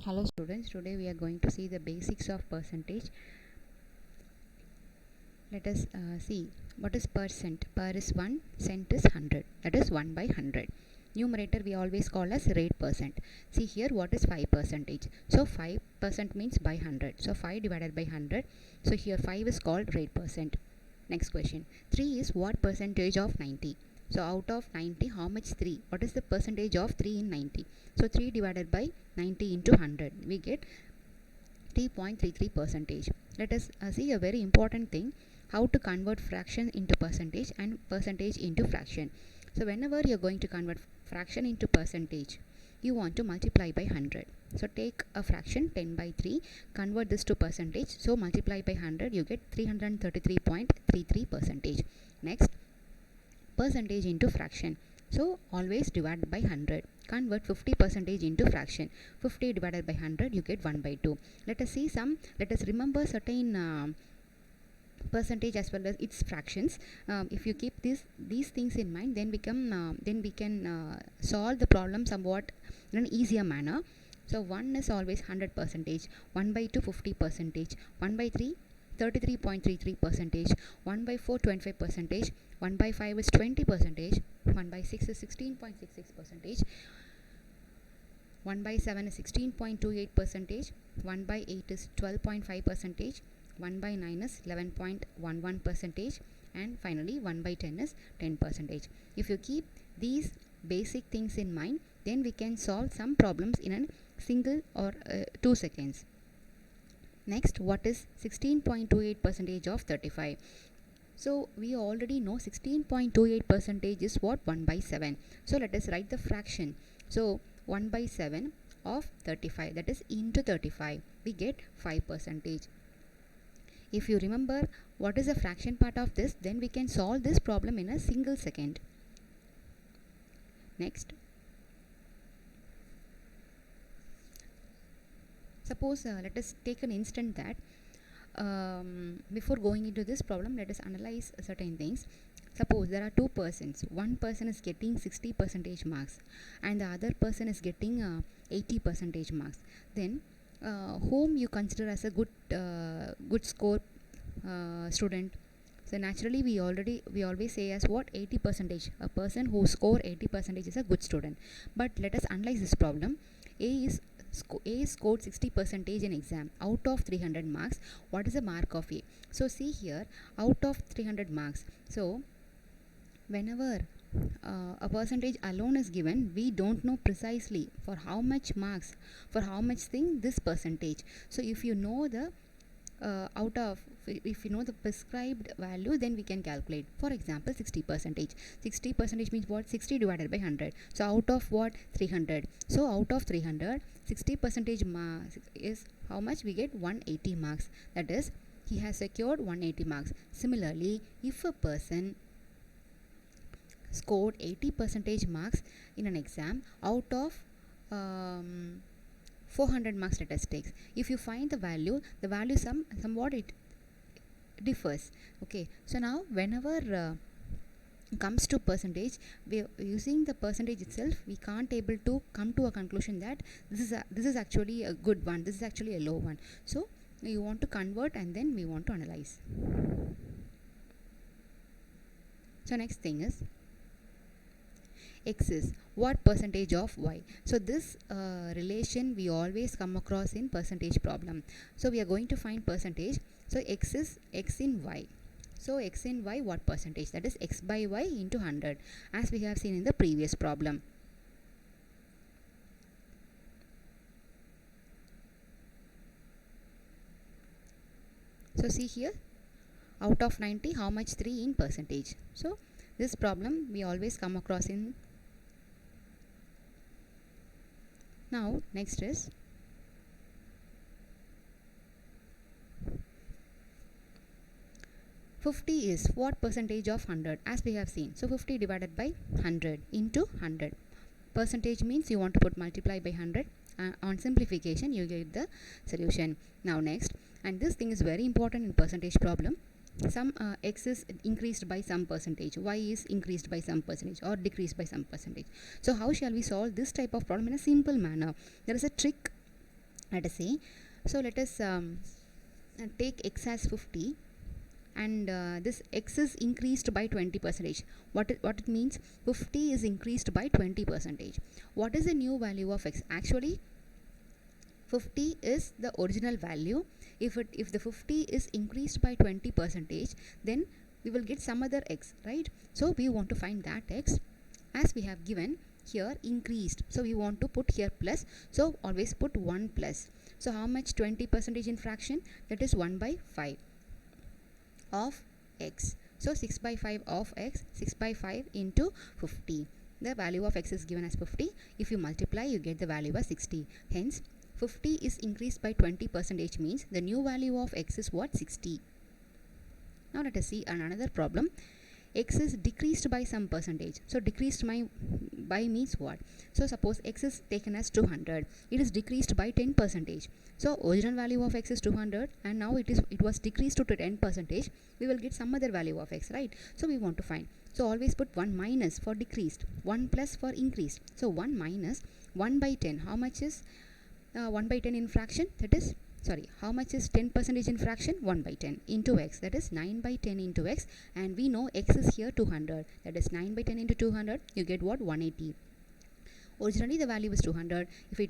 Hello students, today we are going to see the basics of percentage. Let us see what is percent. Per is 1, cent is 100, that is 1 by 100. Numerator we always call as rate percent. See here what is 5 percentage. So 5% means by 100. So 5 divided by 100. So here 5 is called rate percent. Next question. 3 is what percentage of 90? So out of 90, how much 3? What is the percentage of 3 in 90? So 3 divided by 90 into 100. We get 3.33 percentage. Let us see a very important thing, how to convert fraction into percentage and percentage into fraction. So whenever you are going to convert fraction into percentage, you want to multiply by 100. So take a fraction 10 by 3, convert this to percentage. So multiply by 100, you get 333.33 percentage. Next, percentage into fraction. So always divide by 100. Convert 50 percentage into fraction. 50 divided by 100, you get 1 by 2. Let us remember certain percentage as well as its fractions. If you keep these things in mind, then we can solve the problem somewhat in an easier manner. So 1 is always 100 percentage, 1 by 2 50 percentage, 1 by 3 33.33 percentage, 1 by 4 25 percentage, 1 by 5 is 20 percentage, 1 by 6 is 16.66 percentage, 1 by 7 is 16.28 percentage, 1 by 8 is 12.5 percentage, 1 by 9 is 11.11 percentage, and finally 1 by 10 is 10 percentage. If you keep these basic things in mind, then we can solve some problems in a single or 2 seconds. Next, what is 16.28 percentage of 35? So we already know 16.28 percentage is what? 1 by 7. So let us write the fraction. So 1 by 7 of 35, that is into 35, we get 5 percentage. If you remember what is the fraction part of this, then we can solve this problem in a single second. Next, suppose let us take an instant that before going into this problem, let us analyze certain things. Suppose there are two persons. One person is getting 60 percentage marks and the other person is getting 80 percentage marks. Then whom you consider as a good score student? So naturally we always say as what? 80 percentage. A person who score 80 percentage is a good student. But let us analyze this problem. A scored 60 percentage in exam. Out of 300 marks, what is the mark of A? So see here, out of 300 marks. So whenever a percentage alone is given, we don't know precisely for how much marks, for how much thing this percentage. So if you know the if you know the prescribed value, then we can calculate. For example, 60 percentage. 60 percentage means what? 60 divided by 100. So out of what? 300. So out of 300, 60 percentage is how much? We get 180 marks. That is, he has secured 180 marks. Similarly, if a person scored 80 percentage marks in an exam, out of 400 marks, let us take. If you find the value somewhat it differs. Okay, so now whenever comes to percentage, we using the percentage itself, we can't able to come to a conclusion that this is actually a good one, this is actually a low one. So you want to convert and then we want to analyze. So next thing is, X is what percentage of Y. So this relation we always come across in percentage problem. So we are going to find percentage. So X is X in Y. So X in Y, what percentage? That is X by Y into 100, as we have seen in the previous problem. So see here, out of 90, how much 3 in percentage? So this problem we always come across in. Now next is $50 is what percentage of 100, as we have seen. So 50 divided by 100 into 100. Percentage means you want to put multiply by 100. On simplification, you get the solution. Now next, and this thing is very important in percentage problem. Some X is increased by some percentage, Y is increased by some percentage or decreased by some percentage. So how shall we solve this type of problem in a simple manner? There is a trick let us say. So let us take x as 50, and this x is increased by 20 percentage. What it means? 50 is increased by 20 percentage. What is the new value of x? Actually 50 is the original value. If the 50 is increased by 20 percentage, then we will get some other x, right? So we want to find that x, as we have given here increased, so we want to put here plus, so always put 1 plus. So how much 20 percentage in fraction? That is 1 by 5 of x. So 6 by 5 of x, 6 by 5 into 50. The value of x is given as 50. If you multiply, you get the value as 60. Hence 50 is increased by 20 percentage, means the new value of x is what? 60. Now let us see another problem. X is decreased by some percentage. So decreased by means what? So suppose x is taken as 200, it is decreased by 10 percentage. So original value of x is 200, and now it was decreased to 10 percentage. We will get some other value of x, right? So we want to find. So always put 1 minus for decreased, 1 plus for increased. So 1 minus 1 by 10. How much is 1 by 10 in fraction? That is, sorry, how much is 10 percentage in fraction? 1 by 10 into x, that is 9 by 10 into x, and we know x is here 200, that is 9 by 10 into 200, you get what? 180. Originally the value is 200. If it